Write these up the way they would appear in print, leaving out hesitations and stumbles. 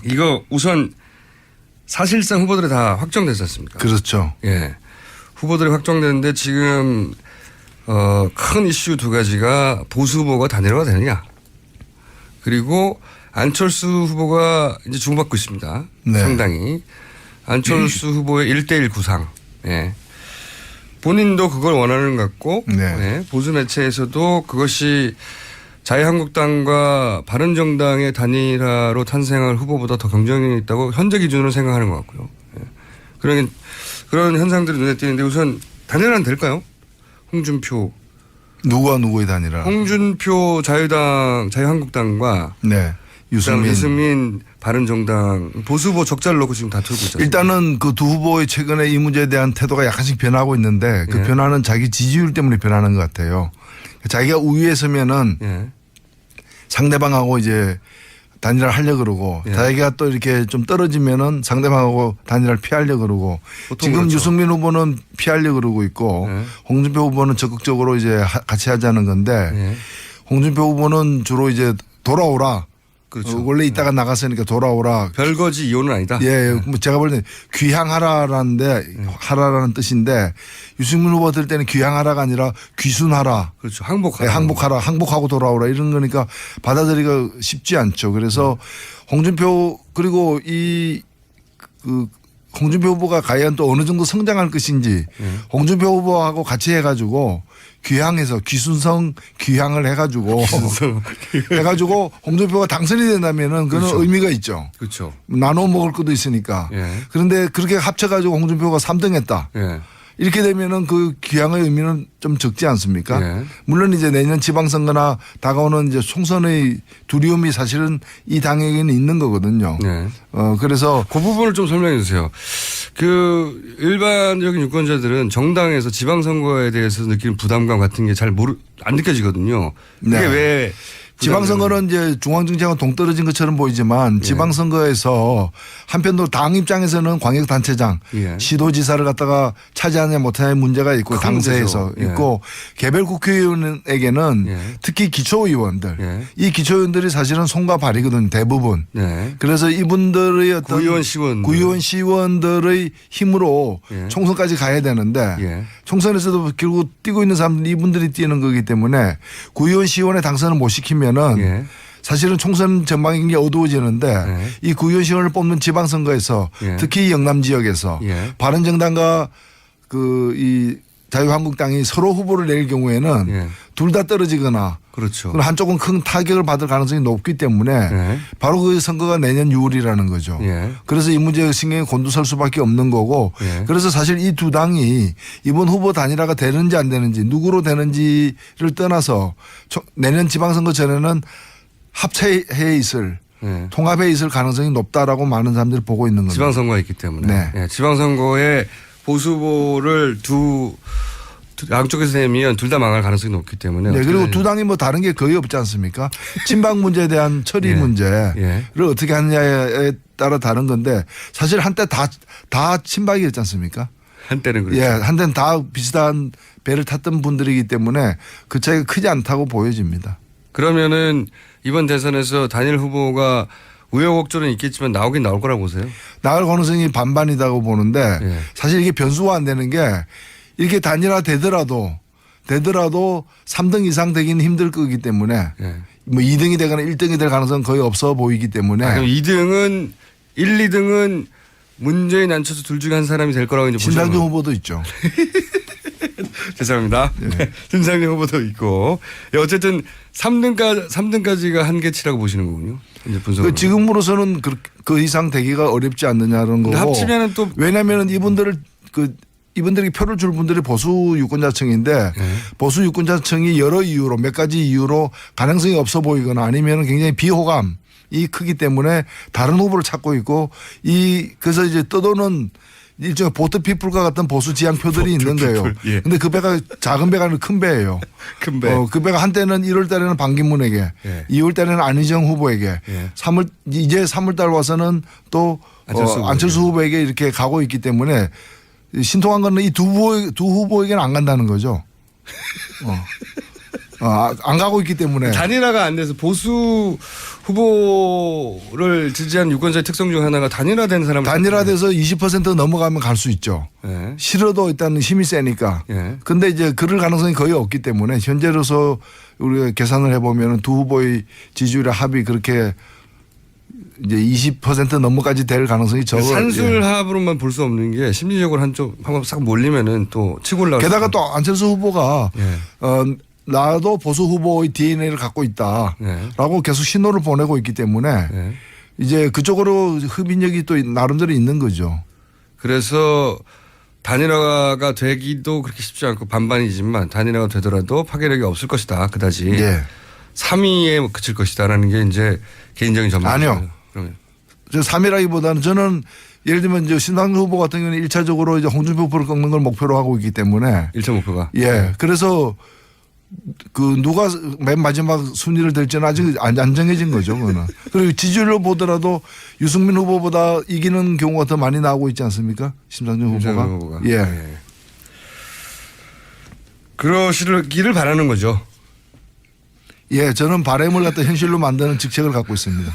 이거 우선 사실상 후보들이 다 확정됐지 않습니까? 그렇죠. 예. 후보들이 확정됐는데 지금 큰 이슈 두 가지가 보수 후보가 단일화가 되느냐. 그리고 안철수 후보가 이제 주목받고 있습니다. 네. 상당히. 안철수 후보의 1대1 구상. 예. 본인도 그걸 원하는 것 같고 네. 예. 보수 매체에서도 그것이 자유한국당과 바른정당의 단일화로 탄생할 후보보다 더 경쟁력이 있다고 현재 기준으로 생각하는 것 같고요. 예. 그런 현상들이 눈에 띄는데 우선 단일화는 될까요? 홍준표. 누가 누구의 단일화? 홍준표 자유한국당과 네. 유승민 바른정당 보수 후보 적자를 놓고 지금 다투고 있잖아요. 일단은 그 두 후보의 최근에 이 문제에 대한 태도가 약간씩 변하고 있는데 그 예. 변화는 자기 지지율 때문에 변하는 것 같아요. 자기가 우위에 서면은 예. 상대방하고 이제 단일화를 하려고 그러고 예. 자기가 또 이렇게 좀 떨어지면은 상대방하고 단일화를 피하려고 그러고 지금 그렇죠. 유승민 후보는 피하려고 그러고 있고 예. 홍준표 후보는 적극적으로 이제 같이 하자는 건데 예. 홍준표 후보는 주로 이제 돌아오라. 그렇죠. 원래 있다가 나갔으니까 돌아오라. 별거지 이혼은 아니다. 예, 뭐 제가 볼 때 하라라는 뜻인데 유승민 후보 들 때는 귀향하라가 아니라 귀순하라. 그렇죠. 항복하라. 네, 항복하고 돌아오라 이런 거니까 받아들이기가 쉽지 않죠. 그래서 홍준표 그리고 홍준표 후보가 과연 또 어느 정도 성장할 것인지 홍준표 후보하고 같이 해가지고 귀향해서 귀순성 귀향을 해가지고 해가지고 홍준표가 당선이 된다면은 그런 그렇죠. 의미가 있죠. 그렇죠. 나눠 먹을 것도 있으니까. 예. 그런데 그렇게 합쳐가지고 홍준표가 3등했다. 예. 이렇게 되면은 그 귀향의 의미는 좀 적지 않습니까? 예. 물론 이제 내년 지방선거나 다가오는 이제 총선의 두려움이 사실은 이 당에게는 있는 거거든요. 네. 그래서 그 부분을 좀 설명해 주세요. 그 일반적인 유권자들은 정당에서 지방선거에 대해서 느끼는 부담감 같은 게 잘 안 느껴지거든요. 그게 네. 왜 지방선거는 이제 중앙정치하고 동떨어진 것처럼 보이지만 지방선거에서 한편으로 당 입장에서는 광역단체장, 예. 시도지사를 갖다가 차지하냐 못하냐의 문제가 있고 당세에서 문제죠. 예. 있고 개별 국회의원에게는 예. 특히 기초의원들 예. 이 기초의원들이 사실은 손과 발이거든요. 대부분. 네. 그래서 이분들의 어떤 구의원 시의원들의 힘으로 예. 총선까지 가야 되는데 예. 총선에서도 결국 뛰고 있는 사람들이 이분들이 뛰는 거기 때문에 구의원 시의원의 당선을 못 시키면은 예. 사실은 총선 전망이 굉장히 어두워지는데 예. 이 구의원 시의원을 뽑는 지방선거에서 예. 특히 영남 지역에서 예. 바른정당과 이 자유한국당이 서로 후보를 낼 경우에는 예. 둘 다 떨어지거나 그렇죠. 그럼 한쪽은 큰 타격을 받을 가능성이 높기 때문에 예. 바로 그 선거가 내년 6월이라는 거죠. 예. 그래서 이 문제가 신경이 곤두설 수밖에 없는 거고 예. 그래서 사실 이 두 당이 이번 후보 단일화가 되는지 안 되는지 누구로 되는지를 떠나서 내년 지방선거 전에는 합체해 있을 예. 통합해 있을 가능성이 높다라고 많은 사람들이 보고 있는 겁니다. 지방선거가 있기 때문에. 네. 예. 지방선거에 보수 후보를 양쪽에서 내면 둘 다 망할 가능성이 높기 때문에. 네, 그리고 두 당이 뭐 다른 게 거의 없지 않습니까? 친박 문제에 대한 처리 예. 문제를 예. 어떻게 하느냐에 따라 다른 건데 사실 한때 다 친박이었지 않습니까? 한때는 그렇죠. 예, 한때는 다 비슷한 배를 탔던 분들이기 때문에 그 차이가 크지 않다고 보여집니다. 그러면은 이번 대선에서 단일 후보가 우여곡절은 있겠지만 나오긴 나올 거라고 보세요? 나올 가능성이 반반이라고 보는데 예. 사실 이게 변수가 안 되는 게 이렇게 단일화 되더라도 3등 이상 되기는 힘들 거기 때문에 예. 뭐 2등이 되거나 1등이 될 가능성은 거의 없어 보이기 때문에 그럼 2등은 1, 2등은 문재인 안철수 둘 중에 한 사람이 될 거라고 이제 보시는 신상준 거예요. 후보도 있죠. 죄송합니다. 네. 신상준 후보도 있고. 예, 어쨌든 3등까지가 한계치라고 보시는 거군요. 이제 분석으로. 지금으로서는 그 이상 되기가 어렵지 않느냐는 거고. 합치면은 또 왜냐하면 이분들이 표를 줄 분들이 보수 유권자층인데 보수 유권자층이 여러 이유로 몇 가지 이유로 가능성이 없어 보이거나 아니면 굉장히 비호감이 크기 때문에 다른 후보를 찾고 있고 그래서 이제 떠도는 일종의 보트 피플과 같은 보수 지향표들이 있는 거예요. 그런데 예. 그 배가 작은 배가 아니라 큰 배예요. 큰 배. 그 배가 한때는 1월 달에는 반기문에게 예. 2월 달에는 안희정 후보에게 예. 이제 3월 달 와서는 또 안철수 후보에게 이렇게 가고 있기 때문에 신통한 거는 이 두 후보에게는 안 간다는 거죠. 안 가고 있기 때문에 단일화가 안 돼서 보수 후보를 지지한 유권자의 특성 중 하나가 단일화된 사람. 단일화돼서 20% 넘어가면 갈 수 있죠. 예. 싫어도 일단 힘이 세니까. 예. 근데 이제 그럴 가능성이 거의 없기 때문에 현재로서 우리가 계산을 해보면 두 후보의 지지율의 합이 그렇게 이제 20% 넘어까지 될 가능성이 적어요. 산술 합으로만 볼 수 없는 게 심리적으로 한번 싹 몰리면은 또 치고 올라갈. 게다가 또 안철수 후보가 예. 나도 보수 후보의 DNA를 갖고 있다라고 계속 신호를 보내고 있기 때문에 예. 이제 그쪽으로 흡인력이 또 나름대로 있는 거죠. 그래서 단일화가 되기도 그렇게 쉽지 않고 반반이지만 단일화가 되더라도 파괴력이 없을 것이다. 그다지. 예. 3위에 그칠 것이다라는 게 이제 개인적인 전망이죠. 아니요. 그러면 3위라기보다는 저는 예를 들면 이제 신당 후보 같은 경우는 1차적으로 이제 홍준표 후보를 꺾는 걸 목표로 하고 있기 때문에 1차 목표가. 예. 그래서 그 누가 맨 마지막 순위를 될지는 아직 안 정해진 거죠. 그거는. 그리고 지지율로 보더라도 유승민 후보보다 이기는 경우가 더 많이 나오고 있지 않습니까? 심상정 후보가. 예. 예. 그러시기를 바라는 거죠. 예. 저는 바람을 갖다 현실로 만드는 직책을 갖고 있습니다.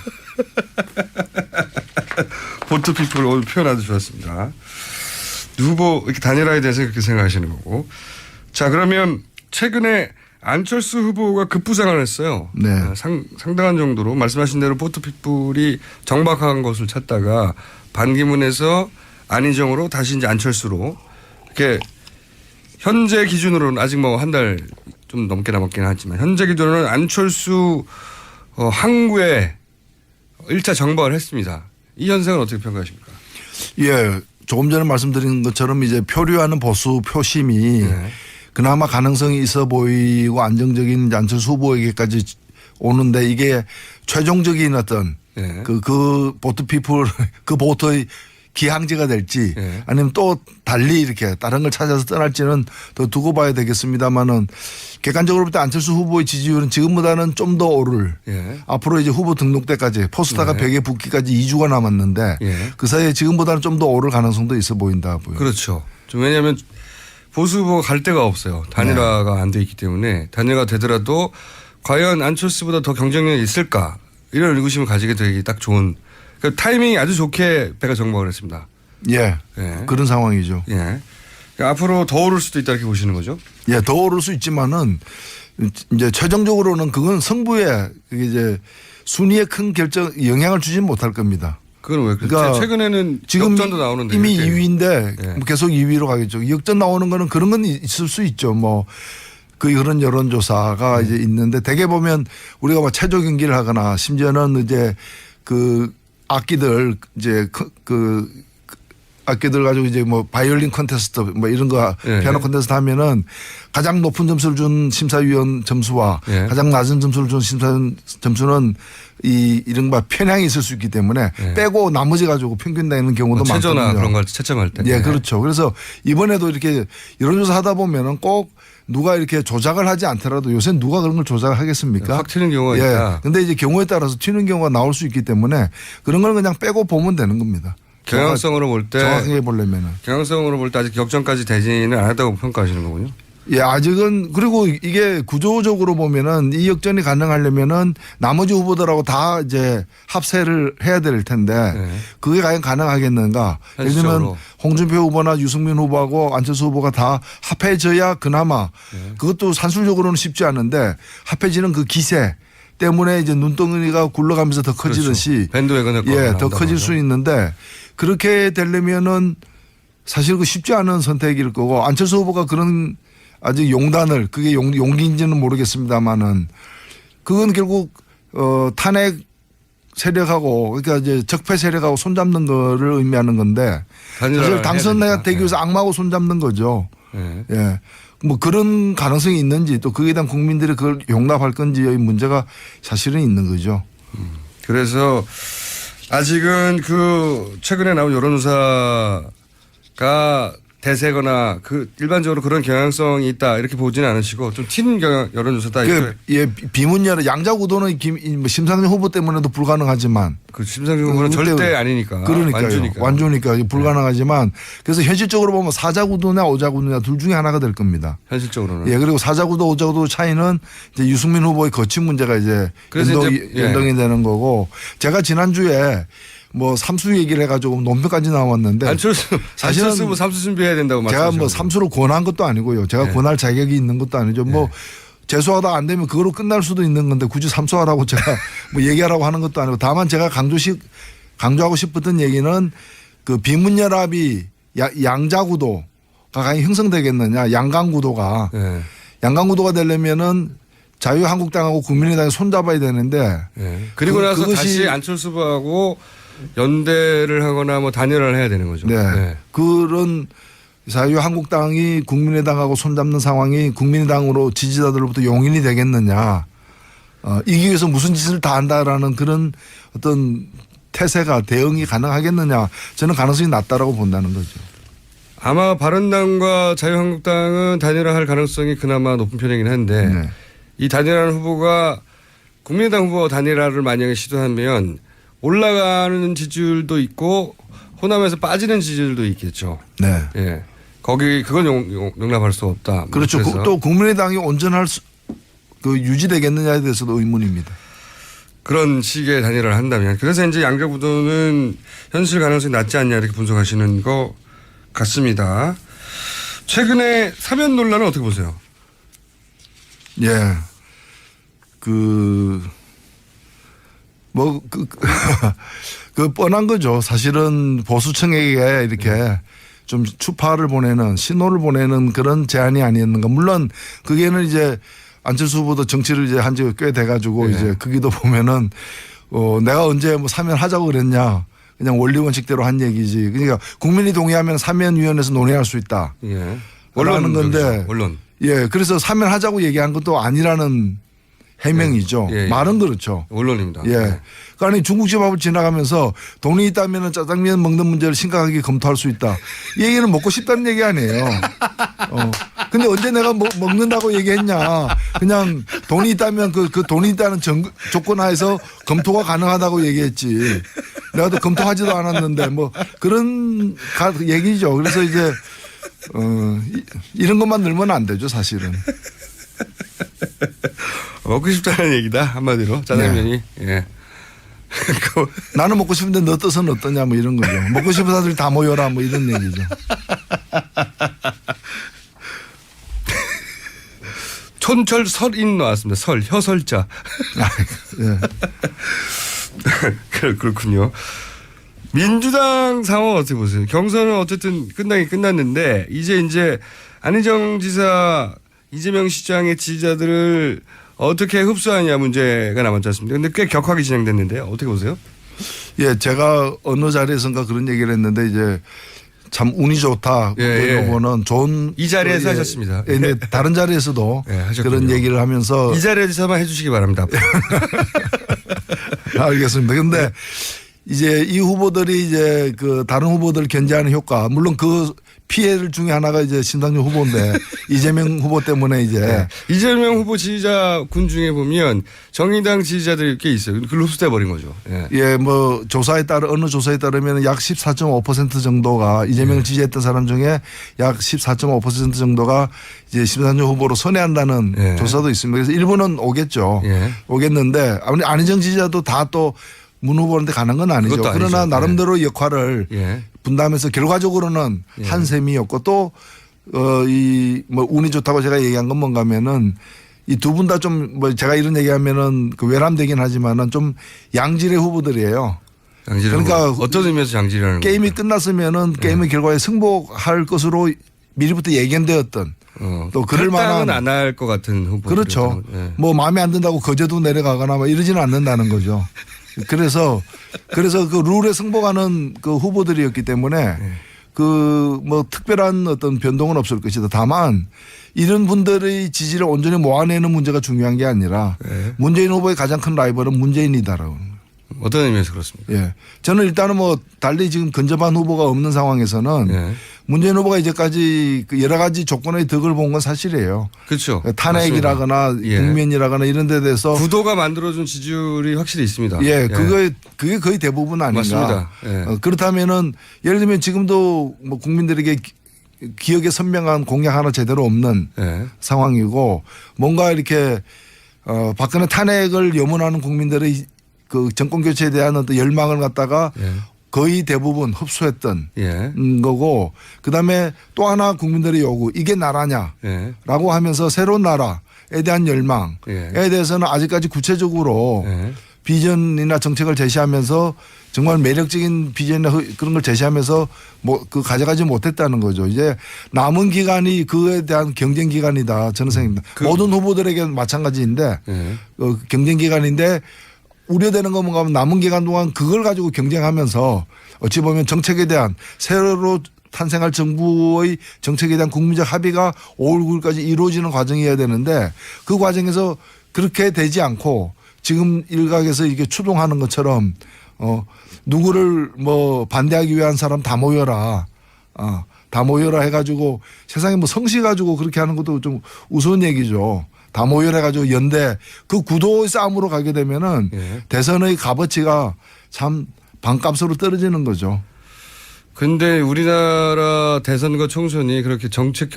보트피플 오늘 표현 아주 좋았습니다. 후보 이렇게 단일화에 대해서 그렇게 생각하시는 거고. 자, 그러면 최근에 안철수 후보가 급부상을 했어요. 네. 상당한 정도로 말씀하신 대로 보트피플이 정박한 것을 찾다가 반기문에서 안희정으로 다시 이제 안철수로 이렇게 현재 기준으로는 아직 뭐 한 달 좀 넘게 남았긴 하지만 현재 기준으로는 안철수 항구에 1차 정박을 했습니다. 이 현상은 어떻게 평가하십니까? 예. 조금 전에 말씀드린 것처럼 이제 표류하는 보수 표심이 네. 그나마 가능성이 있어 보이고 안정적인 이제 안철수 후보에게까지 오는데 이게 최종적인 어떤 네. 그 보트피플 그 보트의 기항제가 될지 네. 아니면 또 달리 이렇게 다른 걸 찾아서 떠날지는 더 두고 봐야 되겠습니다만은 객관적으로 볼 때 안철수 후보의 지지율은 지금보다는 좀 더 오를 예. 앞으로 이제 후보 등록 때까지 포스터가 네. 100에 붙기까지 2주가 남았는데 예. 그 사이에 지금보다는 좀 더 오를 가능성도 있어 보인다 보여요. 그렇죠. 좀 왜냐하면 보수 후보가 갈 데가 없어요. 단일화가 안 돼 있기 때문에 단일화가 되더라도 과연 안철수보다 더 경쟁력이 있을까 이런 의구심을 가지게 되기 딱 좋은 그러니까 타이밍이 아주 좋게 배가 정박을 했습니다. 예. 예. 그런 상황이죠. 예. 그러니까 앞으로 더 오를 수도 있다 이렇게 보시는 거죠? 예, 더 오를 수 있지만은 이제 최종적으로는 그건 승부에 그게 이제 순위에 큰 영향을 주지는 못할 겁니다. 그건 왜 그렇죠? 그러니까 최근에는 지금 역전도 나오는데 이미 이렇게. 2위인데 예. 뭐 계속 2위로 가겠죠. 역전 나오는 거는 그런 건 있을 수 있죠. 뭐 그런 여론조사가 이제 있는데 대개 보면 우리가 뭐 체조 경기를 하거나 심지어는 이제 그 악기들 이제 그 악기들 가지고 이제 뭐 바이올린 콘테스트 뭐 이런 거 예. 피아노 콘테스트 하면은 가장 높은 점수를 준 심사위원 점수와 예. 가장 낮은 점수를 준 심사위원 점수는 이 이른바 편향이 있을 수 있기 때문에 예. 빼고 나머지 가지고 평균 내는 경우도 많거든요. 체조나 그런 걸 채점할 때. 예, 그렇죠. 그래서 이번에도 이렇게 여론조사 하다 보면은 꼭 누가 이렇게 조작을 하지 않더라도 요새 누가 그런 걸 조작을 하겠습니까? 확 튀는 경우가 예. 있다. 근데 이제 경우에 따라서 튀는 경우가 나올 수 있기 때문에 그런 걸 그냥 빼고 보면 되는 겁니다. 경향성으로 볼 때 정확하게 보려면은. 경향성으로 볼 때 아직 역전까지 되지는 않았다고 평가하시는 거군요. 예, 아직은 그리고 이게 구조적으로 보면은 이 역전이 가능하려면은 나머지 후보들하고 다 이제 합세를 해야 될 텐데 네. 그게 과연 가능하겠는가? 예를 들면 현실적으로. 홍준표 후보나 유승민 후보하고 안철수 후보가 다 합해져야 그나마 그것도 산술적으로는 쉽지 않은데 합해지는 그 기세 때문에 이제 눈덩이가 굴러가면서 더 커지듯이 그렇죠. 밴드웨건 효과가 예, 더 나온다고 커질 하죠. 수 있는데 그렇게 되려면은 사실 그 쉽지 않은 선택일 거고 안철수 후보가 그런 아직 용단을 그게 용기인지는 모르겠습니다만은 그건 결국 탄핵 세력하고 그러니까 이제 적폐 세력하고 손잡는 거를 의미하는 건데 사실 당선되기 위해서 악마하고 손잡는 거죠. 네. 예. 뭐 그런 가능성이 있는지 또 거기에 대한 국민들이 그걸 용납할 건지의 문제가 사실은 있는 거죠. 그래서 아직은 그 최근에 나온 여론조사가 대세거나 그 일반적으로 그런 경향성이 있다 이렇게 보지는 않으시고 좀 튀는 여론조사다. 예, 비문열은 양자구도는 심상정 후보 때문에도 불가능하지만 그 심상정 후보는 절대 아니니까. 그러니까요. 완주니까 불가능하지만 그래서 현실적으로 보면 사자구도냐 오자구도냐 둘 중에 하나가 될 겁니다. 현실적으로는. 예, 그리고 사자구도 오자구도 차이는 이제 유승민 후보의 거친 문제가 이제 연동이 되는 거고 제가 지난주에 뭐 삼수 얘기를 해가지고 논평까지 나왔는데 사실은 뭐 삼수 준비해야 된다고 말씀하셨죠. 제가 뭐 삼수를 권한 것도 아니고요. 제가 권할 자격이 있는 것도 아니죠. 뭐 재수하다 안 되면 그거로 끝날 수도 있는 건데 굳이 삼수하라고 제가 뭐 얘기하라고 하는 것도 아니고 다만 제가 강조하고 싶었던 얘기는 그 비문연합이 양자구도가 과연 형성되겠느냐 양강구도가 양강구도가 되려면은 자유한국당하고 국민의당이 손잡아야 되는데 그리고 나서 다시 안철수 후보하고 연대를 하거나 뭐 단일화를 해야 되는 거죠. 네. 그런 자유한국당이 국민의당하고 손잡는 상황이 국민의당으로 지지자들로부터 용인이 되겠느냐. 이기 위해서 무슨 짓을 다 한다라는 그런 어떤 태세가 대응이 가능하겠느냐. 저는 가능성이 낮다라고 본다는 거죠. 아마 바른당과 자유한국당은 단일화할 가능성이 그나마 높은 편이긴 한데 이 단일화하는 후보가 국민의당 후보 단일화를 만약에 시도하면 올라가는 지지율도 있고 호남에서 빠지는 지지율도 있겠죠. 네. 예. 거기 그건 용납할 수 없다. 그렇죠. 또 국민의당이 온전할 유지되겠느냐에 대해서도 의문입니다. 그런 식의 단일화를 한다면 그래서 이제 양자구도는 현실 가능성이 낮지 않냐 이렇게 분석하시는 것 같습니다. 최근에 사면 논란은 어떻게 보세요? 예. 그 뻔한 거죠. 사실은 보수층에게 이렇게 좀 추파를 보내는 신호를 보내는 그런 제안이 아니었는가. 물론 그게는 이제 안철수 후보도 정치를 이제 한 지가 꽤 돼가지고 이제 거기도 보면은 내가 언제 뭐 사면하자고 그랬냐. 그냥 원리 원칙대로 한 얘기지. 그러니까 국민이 동의하면 사면위원회에서 논의할 수 있다. 예. 원론은 건데. 원론. 예. 그래서 사면하자고 얘기한 것도 아니라는 해명이죠. 말은 그렇죠. 원론입니다. 예. 그러니까 중국집앞을 지나가면서 돈이 있다면 짜장면 먹는 문제를 심각하게 검토할 수 있다. 이 얘기는 먹고 싶다는 얘기 아니에요. 근데 언제 내가 먹는다고 얘기했냐. 그냥 돈이 있다면 그 돈이 있다는 조건 하에서 검토가 가능하다고 얘기했지. 내가 또 검토하지도 않았는데 뭐 그런 얘기죠. 그래서 이제 이런 것만 늘면 안 되죠 사실은. 먹고 싶다는 얘기다 한마디로 짜장면이. 예. 나는 먹고 싶은데 너 뜻은 어떠냐 뭐 이런 거죠. 먹고 싶은 사람들이 다 모여라 뭐 이런 얘기죠. 촌철 설인 나왔습니다. 혀설자. 그렇군요. 민주당 상황 어떻게 보세요? 경선은 어쨌든 끝나긴 끝났는데 이제 안희정 지사 이재명 시장의 지지자들을 어떻게 흡수하냐 문제가 남았지 않습니까? 근데 꽤 격하게 진행됐는데요. 어떻게 보세요? 예, 제가 어느 자리에선가 그런 얘기를 했는데 이제 참 운이 좋다. 후보는 좋은. 이 자리에서 하셨습니다. 예, 근데 다른 자리에서도 그런 얘기를 하면서. 이 자리에서만 해 주시기 바랍니다. 알겠습니다. 근데 이제 이 후보들이 이제 그 다른 후보들 견제하는 효과 물론 그 피해를 중에 하나가 이제 심상정 후보인데 이재명 후보 때문에 이제 이재명 후보 지지자군 중에 보면 정의당 지지자들이 꽤 있어요. 그걸로 흡수돼 버린 거죠. 예, 뭐 조사에 따라 어느 조사에 따르면 약 14.5% 정도가 이재명을 지지했던 사람 중에 약 14.5% 정도가 이제 심상정 후보로 선회한다는 조사도 있습니다. 그래서 일부는 오겠죠. 오겠는데 아무리 안희정 지지자도 다 또 문 후보한테 가는 건 아니죠. 그러나 아니죠. 나름대로 역할을 분담해서 결과적으로는 한 셈이었고 또 이 뭐 운이 좋다고 제가 얘기한 건 뭔가 하면은 이 두 분 다 좀 뭐 제가 이런 얘기하면은 그 외람되긴 하지만은 좀 양질의 후보들이에요. 그러니까 어떤 의미에서 양질이라는 게임이 겁니까? 끝났으면은 게임의 결과에 승복할 것으로 미리부터 예견되었던 또 그럴 만한 안 할 것 같은 후보. 그렇죠. 뭐 마음에 안 든다고 거제도 내려가거나 뭐 이러지는 않는다는 거죠. 그래서 그 룰에 승복하는 그 후보들이었기 때문에 그 뭐 특별한 어떤 변동은 없을 것이다. 다만 이런 분들의 지지를 온전히 모아내는 문제가 중요한 게 아니라 문재인 후보의 가장 큰 라이벌은 문재인이다라고. 어떤 의미에서 그렇습니까? 예. 저는 일단은 뭐 달리 지금 근접한 후보가 없는 상황에서는 예. 문재인 후보가 이제까지 그 여러 가지 조건의 덕을 본 건 사실이에요. 그렇죠. 탄핵이라거나 예. 국면이라거나 이런 데 대해서 구도가 만들어준 지지율이 확실히 있습니다. 예, 그게 거의 대부분 아닌가. 맞습니다. 예. 그렇다면은 예를 들면 지금도 뭐 국민들에게 기억에 선명한 공약 하나 제대로 없는 예. 상황이고 뭔가 이렇게 박근혜 탄핵을 염원하는 국민들의 그 정권 교체에 대한 어떤 열망을 갖다가 예. 거의 대부분 흡수했던 예. 거고 그다음에 또 하나 국민들의 요구 이게 나라냐라고 예. 하면서 새로운 나라에 대한 열망에 예. 대해서는 아직까지 구체적으로 예. 비전이나 정책을 제시하면서 정말 매력적인 비전이나 그런 걸 제시하면서 뭐 그 가져가지 못했다는 거죠. 이제 남은 기간이 그에 대한 경쟁 기간이다 저는 생각합니다. 모든 후보들에게 마찬가지인데 예. 경쟁 기간인데 우려되는 건 뭔가 하면 남은 기간 동안 그걸 가지고 경쟁하면서 어찌 보면 정책에 대한 새로 탄생할 정부의 정책에 대한 국민적 합의가 5월 9일까지 이루어지는 과정이어야 되는데 그 과정에서 그렇게 되지 않고 지금 일각에서 이게 추동하는 것처럼 누구를 뭐 반대하기 위한 사람 다 모여라. 다 모여라 해가지고 세상에 뭐 성시 가지고 그렇게 하는 것도 좀 우스운 얘기죠. 다 모여라 해가지고 연대 그 구도의 싸움으로 가게 되면은 예. 대선의 값어치가 참 반값으로 떨어지는 거죠. 근데 우리나라 대선과 총선이 그렇게 정책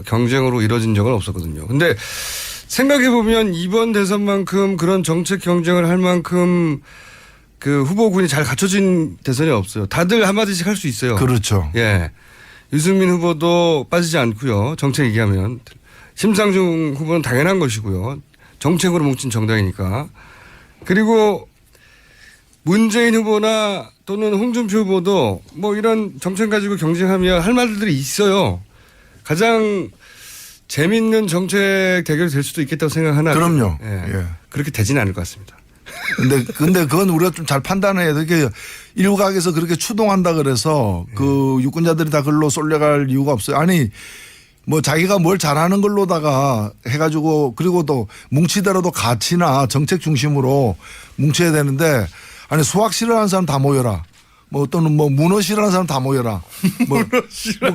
경쟁으로 이뤄진 적은 없었거든요. 근데 생각해보면 이번 대선만큼 그런 정책 경쟁을 할 만큼 그 후보군이 잘 갖춰진 대선이 없어요. 다들 한마디씩 할 수 있어요. 그렇죠. 예. 유승민 후보도 빠지지 않고요. 정책 얘기하면. 심상중 후보는 당연한 것이고요. 정책으로 뭉친 정당이니까. 그리고 문재인 후보나 또는 홍준표 후보도 뭐 이런 정책 가지고 경쟁하면 할 말들이 있어요. 가장 재밌는 정책 대결이 될 수도 있겠다고 생각하나. 그럼요. 예. 예. 그렇게 되지는 않을 것 같습니다. 근데 그건 우리가 좀 잘 판단해야 돼. 이게 일각에서 그렇게 추동한다 그래서 그 유권자들이 다 글로 쏠려갈 이유가 없어요. 아니 뭐 자기가 뭘 잘하는 걸로다가 해가지고 그리고 또 뭉치더라도 가치나 정책 중심으로 뭉쳐야 되는데 아니 수학 싫어하는 사람 다 모여라. 뭐 또는 뭐 문어 싫어하는 사람 다 모여라. 뭐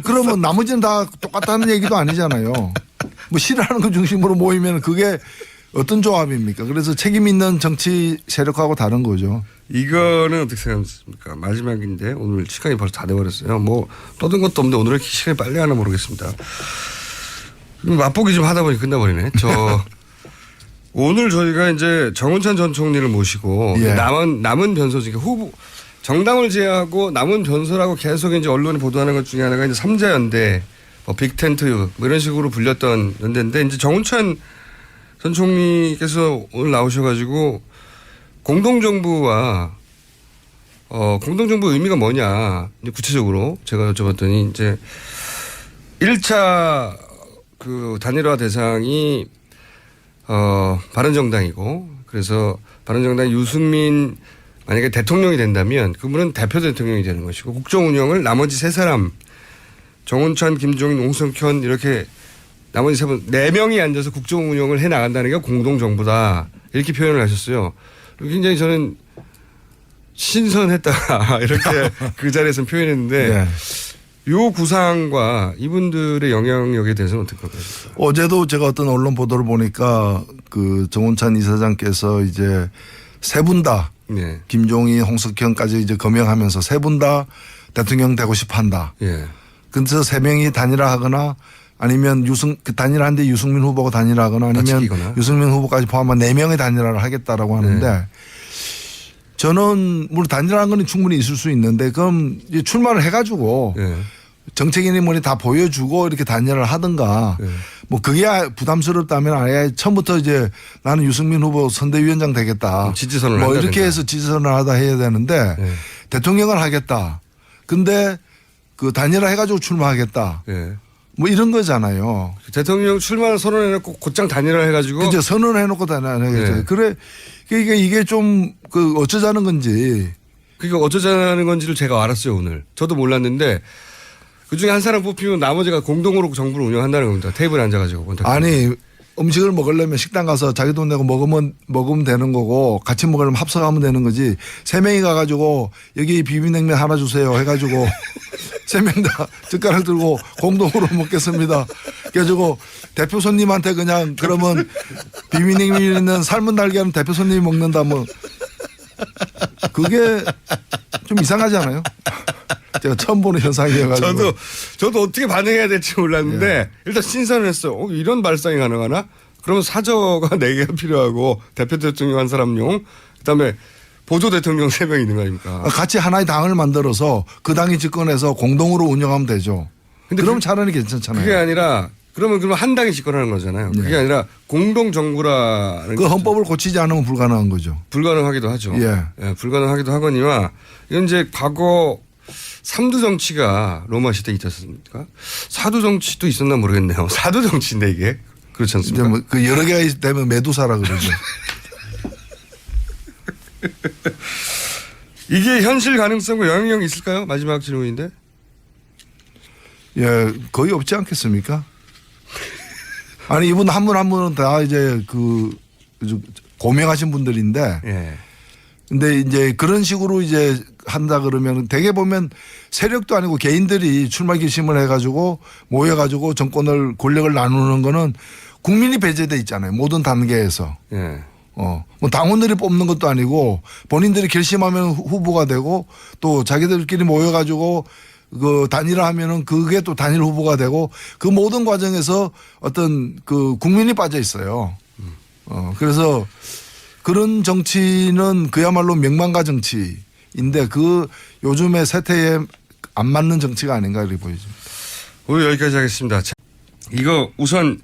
그러면 나머지는 다 똑같다는 얘기도 아니잖아요. 뭐 싫어하는 거 중심으로 모이면 그게 어떤 조합입니까? 그래서 책임 있는 정치 세력하고 다른 거죠. 이거는 어떻게 생각하십니까? 마지막인데 오늘 시간이 벌써 다 돼버렸어요. 뭐 떠든 것도 없는데 오늘 이렇게 시간이 빨리 하나 모르겠습니다. 맛보기 좀 하다 보니 끝나버리네. 오늘 저희가 이제 정운찬 전 총리를 모시고 예. 남은 변소 중에 후보 정당을 제외하고 남은 변소라고 계속 이제 언론이 보도하는 것 중에 하나가 이제 3자 연대, 뭐 빅텐트 뭐 이런 식으로 불렸던 연대인데 이제 정운찬 전 총리께서 오늘 나오셔가지고 공동정부와 공동정부 의미가 뭐냐 이제 구체적으로 제가 여쭤봤더니 이제 1차 그 단일화 대상이 바른정당이고 그래서 바른정당 유승민 만약에 대통령이 된다면 그분은 대표 대통령이 되는 것이고 국정 운영을 나머지 세 사람 정운찬, 김종인, 홍성현 이렇게 나머지 세 분, 4명이 앉아서 국정 운영을 해 나간다는 게 공동정부다. 이렇게 표현을 하셨어요. 굉장히 저는 신선했다. 이렇게 그 자리에서 표현했는데 네. 요 구상과 이분들의 영향력에 대해서는 어떻게 생각하십니까? 어제도 제가 어떤 언론 보도를 보니까 그 정운찬 이사장께서 이제 세 분 다 네. 김종인, 홍석현까지 이제 거명하면서 세 분 다 대통령 되고 싶어 한다. 예. 그래서 세 명이 단일화하거나 아니면 단일화인데 유승민 후보가 단일화하거나 아니면 다치기거나. 유승민 후보까지 포함한 4명의 단일화를 하겠다라고 하는데 네. 저는 물론 단일화한 건 충분히 있을 수 있는데 그럼 이제 출마를 해가지고 예. 정책인이 뭐니 다 보여주고 이렇게 단일화를 하든가 예. 뭐 그게 부담스럽다면 아예 처음부터 이제 나는 유승민 후보 선대위원장 되겠다. 지지선을 뭐 한다 이렇게 된다. 해서 지지선을 하다 해야 되는데 예. 대통령을 하겠다. 근데 그 단일화 해가지고 출마하겠다. 예. 뭐 이런 거잖아요. 대통령 출마를 선언해놓고 곧장 단일화 해가지고. 그죠. 선언해놓고 단일화하겠죠. 네. 그래. 그러니까 이게 좀 그 어쩌자는 건지. 그러니까 어쩌자는 건지를 제가 알았어요 오늘. 저도 몰랐는데 그중에 한 사람 뽑히면 나머지가 공동으로 정부를 운영한다는 겁니다. 테이블에 앉아가지고. 아니 음식을 먹으려면 식당 가서 자기 돈 내고 먹으면 되는 거고 같이 먹으려면 합석하면 되는 거지. 3명이 가가지고 여기 비빔냉면 하나 주세요 해가지고 3명 다 젓가락 들고 공동으로 먹겠습니다. 그래가지고 대표 손님한테 그냥 그러면 비빔냉면이 있는 삶은 달걀은 대표 손님이 먹는다 뭐 그게 좀 이상하지 않아요? 제가 처음 보는 현상이어가지고. 저도 어떻게 반응해야 될지 몰랐는데 예. 일단 신선했어요. 이런 발상이 가능하나? 그러면 사저가 4개가 필요하고 대표 대통령 한 사람용 그다음에 보조 대통령 3명 있는 거 아닙니까? 같이 하나의 당을 만들어서 그 당이 집권해서 공동으로 운영하면 되죠. 근데 그럼 차라리 괜찮잖아요. 그게 아니라 그러면 한 당이 집권하는 거잖아요. 그게 예. 아니라 공동 정부라는 그 헌법을 고치지 않으면 불가능한 거죠. 불가능하기도 하죠. 예. 예, 불가능하기도 하거니와 이건 이제 과거 3두 정치가 로마 시대에 있었습니까? 4두 정치도 있었나 모르겠네요. 4두 정치인데 이게 그렇지 이제 않습니까? 뭐 그 여러 개가 되면 메두사라 그러죠. 이게 현실 가능성과 영향력이 있을까요? 마지막 질문인데. 예, 거의 없지 않겠습니까? 아니 이분 한 분 한 분은 다 이제 그 고명하신 분들인데, 예. 근데 이제 그런 식으로 이제 한다 그러면 대개 보면 세력도 아니고 개인들이 출마 결심을 해가지고 모여가지고 정권을 권력을 나누는 거는 국민이 배제돼 있잖아요. 모든 단계에서. 예. 뭐 당원들이 뽑는 것도 아니고 본인들이 결심하면 후보가 되고 또 자기들끼리 모여가지고 그 단일화하면은 그게 또 단일 후보가 되고 그 모든 과정에서 어떤 그 국민이 빠져 있어요. 그래서 그런 정치는 그야말로 명망가 정치인데 그 요즘의 세태에 안 맞는 정치가 아닌가 이렇게 보여집니다. 오늘 여기까지 하겠습니다. 자, 이거 우선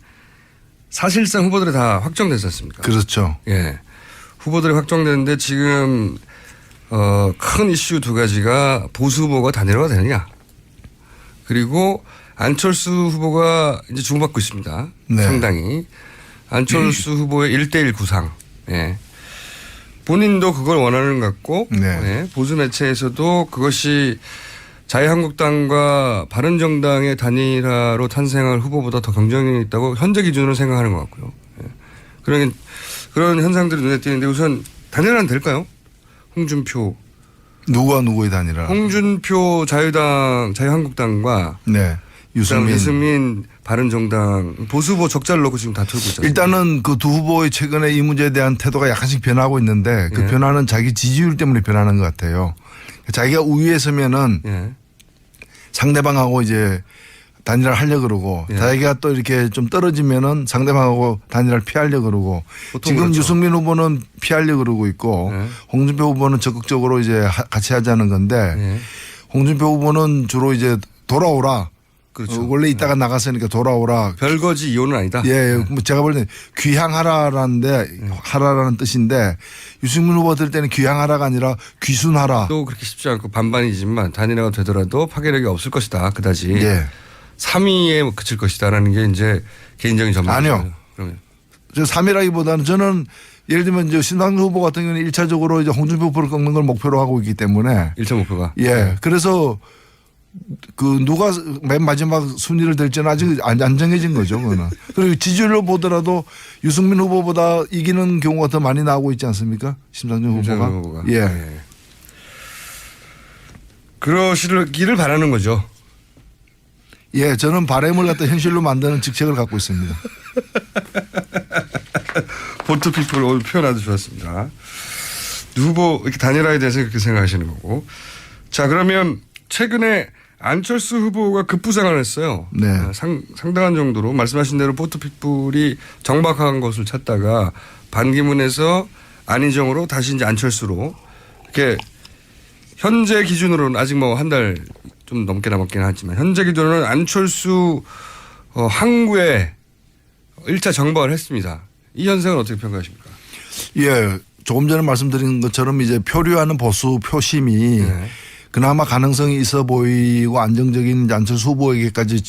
사실상 후보들이 다 확정되지 않습니까? 그렇죠. 예. 후보들이 확정되는데 지금 큰 이슈 2가지가 보수 후보가 단일화가 되느냐. 그리고 안철수 후보가 이제 주목받고 있습니다. 네. 상당히. 안철수 후보의 1대1 구상. 예. 본인도 그걸 원하는 것 같고 네. 예. 보수 매체에서도 그것이 자유한국당과 바른정당의 단일화로 탄생할 후보보다 더 경쟁력이 있다고 현재 기준으로 생각하는 것 같고요. 예. 그런 현상들이 눈에 띄는데 우선 단일화는 될까요? 홍준표. 누구와 누구의 단일화? 홍준표 자유한국당과 네. 유승민 바른정당 보수 후보 적자를 놓고 지금 다투고 있잖아요. 일단은 그 두 후보의 최근에 이 문제에 대한 태도가 약간씩 변하고 있는데 그 예. 변화는 자기 지지율 때문에 변하는 것 같아요. 자기가 우위에 서면은 예. 상대방하고 이제 단일화를 하려고 그러고 예. 자기가 또 이렇게 좀 떨어지면은 상대방하고 단일화를 피하려고 그러고 지금 그렇죠. 유승민 후보는 피하려고 그러고 있고 예. 홍준표 후보는 적극적으로 이제 같이 하자는 건데 예. 홍준표 후보는 주로 이제 돌아오라. 그렇죠. 원래 있다가 나갔으니까 돌아오라. 별거지 이혼은 아니다. 예, 뭐 제가 볼 때 하라라는 뜻인데 유승민 후보 들 때는 귀향하라가 아니라 귀순하라. 또 그렇게 쉽지 않고 반반이지만 단일화가 되더라도 파괴력이 없을 것이다. 그다지. 예. 3위에 그칠 것이다라는 게 이제 개인적인 전망이죠. 아니요. 그러면. 저 3위라기보다는 저는 예를 들면 이제 신당주 후보 같은 경우는 1차적으로 이제 홍준표 후보를 꺾는 걸 목표로 하고 있기 때문에 1차 목표가. 예. 그래서 그 누가 맨 마지막 순위를 될지는 아직 안 정해진 거죠. 그거는. 그리고 지지율로 보더라도 유승민 후보보다 이기는 경우가 더 많이 나오고 있지 않습니까? 심상정 후보가. 예. 예. 그러시기를 바라는 거죠. 예, 저는 바람을 갖다 현실로 만드는 직책을 갖고 있습니다. 보트피플 오늘 표현 아주 좋았습니다. 후보 이렇게 단일화에 대해서 그렇게 생각하시는 거고. 자, 그러면 최근에 안철수 후보가 급부상을 했어요. 네. 상당한 정도로 말씀하신 대로 보트피플이 정박한 것을 찾다가 반기문에서 안희정으로 다시 이제 안철수로 이렇게 현재 기준으로는 아직 뭐 한 달 좀 넘게 남았긴 하지만 현재 기준으로는 안철수 항구에 1차 정박을 했습니다. 이 현상은 어떻게 평가하십니까? 예, 조금 전에 말씀드린 것처럼 이제 표류하는 보수 표심이 네. 그나마 가능성이 있어 보이고 안정적인 안철수 후보에게까지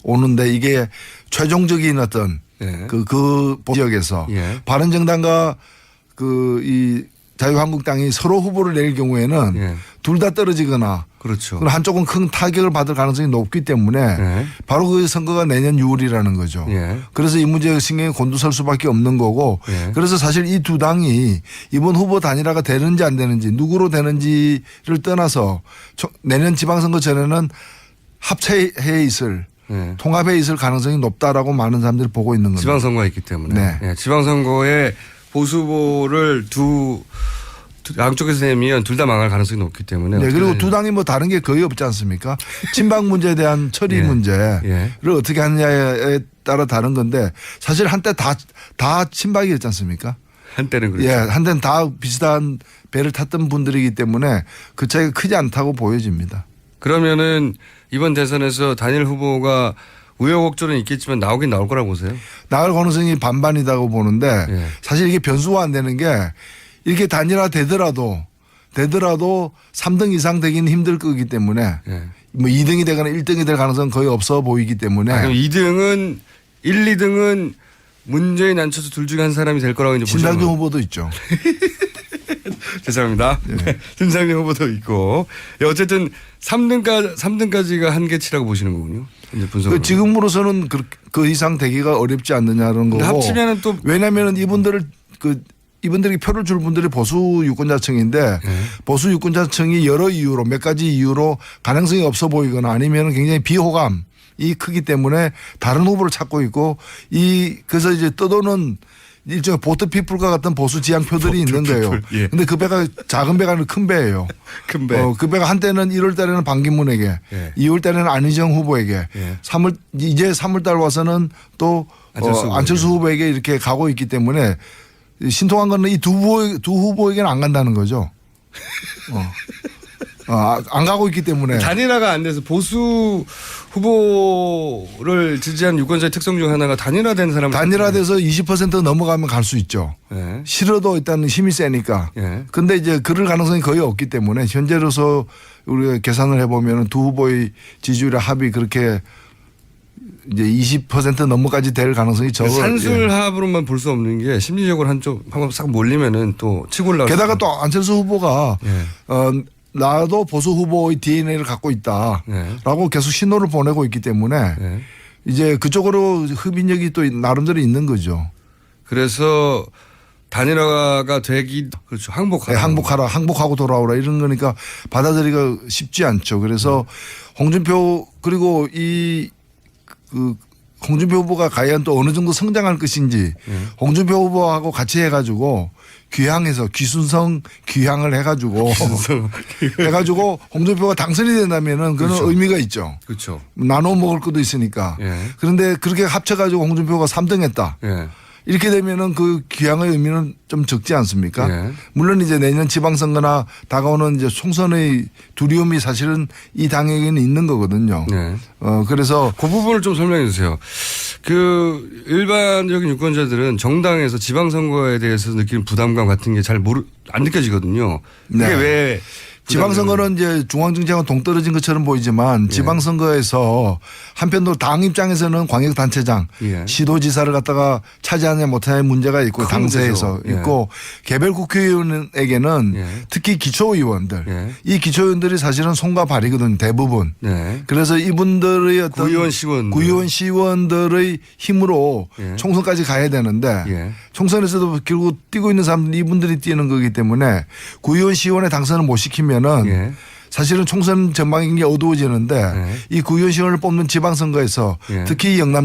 오는데 이게 최종적인 어떤 네. 그 지역에서 예. 바른정당과 이 자유한국당이 서로 후보를 낼 경우에는 예. 둘 다 떨어지거나 그렇죠. 그럼 한쪽은 큰 타격을 받을 가능성이 높기 때문에 네. 바로 그 선거가 내년 6월이라는 거죠. 예. 그래서 이 문제가 신경이 곤두설 수밖에 없는 거고 예. 그래서 사실 이 두 당이 이번 후보 단일화가 되는지 안 되는지 누구로 되는지를 떠나서 내년 지방선거 전에는 합체해 있을 예. 통합해 있을 가능성이 높다라고 많은 사람들이 보고 있는 겁니다. 지방선거가 있기 때문에. 네. 예. 지방선거에 보수 후보를 양쪽에서 내면 둘 다 망할 가능성이 높기 때문에. 네, 그리고 어떻게 두 당이 뭐 다른 게 거의 없지 않습니까? 친박 문제에 대한 처리 예. 문제를 예. 어떻게 하느냐에 따라 다른 건데 사실 한때 다 친박이었지 않습니까? 한때는 그렇죠. 예, 한때는 다 비슷한 배를 탔던 분들이기 때문에 그 차이가 크지 않다고 보여집니다. 그러면은 이번 대선에서 단일 후보가 우여곡절은 있겠지만 나오긴 나올 거라고 보세요. 나갈 가능성이 반반이라고 보는데 예. 사실 이게 변수가 안 되는 게 이렇게 단일화 되더라도 3등 이상 되기는 힘들 거기 때문에 예. 뭐 2등이 되거나 1등이 될 가능성은 거의 없어 보이기 때문에 그럼 2등은 1, 2등은 문재인 안철수 둘 중에 한 사람이 될 거라고 이제 신당준 보시는 후보도 있죠. 죄송합니다. 네. 심상정 후보도 있고. 예, 어쨌든 3등까지가 한계치라고 보시는 거군요. 이제 분석으로. 지금으로서는 그 이상 되기가 어렵지 않느냐는 거고. 합치면은 또 왜냐하면 이분들이 표를 줄 분들이 보수 유권자층인데 보수 유권자층이 여러 이유로 몇 가지 이유로 가능성이 없어 보이거나 아니면 굉장히 비호감이 크기 때문에 다른 후보를 찾고 있고 그래서 이제 떠도는 일종의 보트 피플과 같은 보수 지향표들이 있는 거예요. 예. 근데 그 배가 작은 배가 아니라 큰 배예요. 큰 배. 그 배가 한때는 1월 달에는 반기문에게 예. 2월 달에는 안희정 후보에게 예. 이제 3월 달 와서는 또 안철수 후보에게 이렇게 가고 있기 때문에 신통한 거는 이 두 후보에게는 안 간다는 거죠. 안 가고 있기 때문에. 단일화가 안 돼서 보수 후보를 지지한 유권자의 특성 중 하나가 단일화된 사람. 단일화돼서 20% 넘어가면 갈 수 있죠. 예. 싫어도 일단 힘이 세니까. 예. 근데 이제 그럴 가능성이 거의 없기 때문에 현재로서 우리가 계산을 해보면 두 후보의 지지율의 합이 그렇게 이제 20% 넘어까지 될 가능성이 적어요. 산술합으로만 볼 수 없는 게 심리적으로 한번 싹 몰리면은 또 치고 올라가. 게다가 또 안철수 후보가 예. 나도 보수 후보의 DNA를 갖고 있다라고 계속 신호를 보내고 있기 때문에 예. 이제 그쪽으로 흡인력이 또 나름대로 있는 거죠. 그래서 단일화가 되기 그렇죠. 항복하고 돌아오라 이런 거니까 받아들이기가 쉽지 않죠. 그래서 홍준표 그리고 홍준표 후보가 과연 또 어느 정도 성장할 것인지 홍준표 후보하고 같이 해가지고 귀순성 귀향을 해가지고 홍준표가 당선이 된다면은 그런 그렇죠. 의미가 있죠. 그렇죠. 나눠 먹을 것도 있으니까. 예. 그런데 그렇게 합쳐가지고 홍준표가 3등했다. 예. 이렇게 되면은 그 귀향의 의미는 좀 적지 않습니까? 예. 물론 이제 내년 지방선거나 다가오는 이제 총선의 두려움이 사실은 이 당에게는 있는 거거든요. 네. 그래서 그 부분을 좀 설명해 주세요. 그 일반적인 유권자들은 정당에서 지방선거에 대해서 느끼는 부담감 같은 게 안 느껴지거든요. 그게 네. 왜 지방선거는 이제 중앙정치하고 동떨어진 것처럼 보이지만 지방선거에서 한편으로 당 입장에서는 광역단체장, 예. 시도지사를 갖다가 차지하냐 못하냐의 문제가 있고 큰 당세에서 문제죠. 예. 있고 개별 국회의원에게는 예. 특히 기초의원들 예. 이 기초의원들이 사실은 손과 발이거든요. 대부분. 네. 그래서 이분들의 어떤 구의원 시원들의 힘으로 예. 총선까지 가야 되는데 예. 총선에서도 결국 뛰고 있는 사람들이 이분들이 뛰는 거기 때문에 구의원 시원의 당선을 못 시키면은 예. 사실은 총선 전망이 어두워지는데 예. 이 구의원 시원을 뽑는 지방선거에서 예. 특히 영남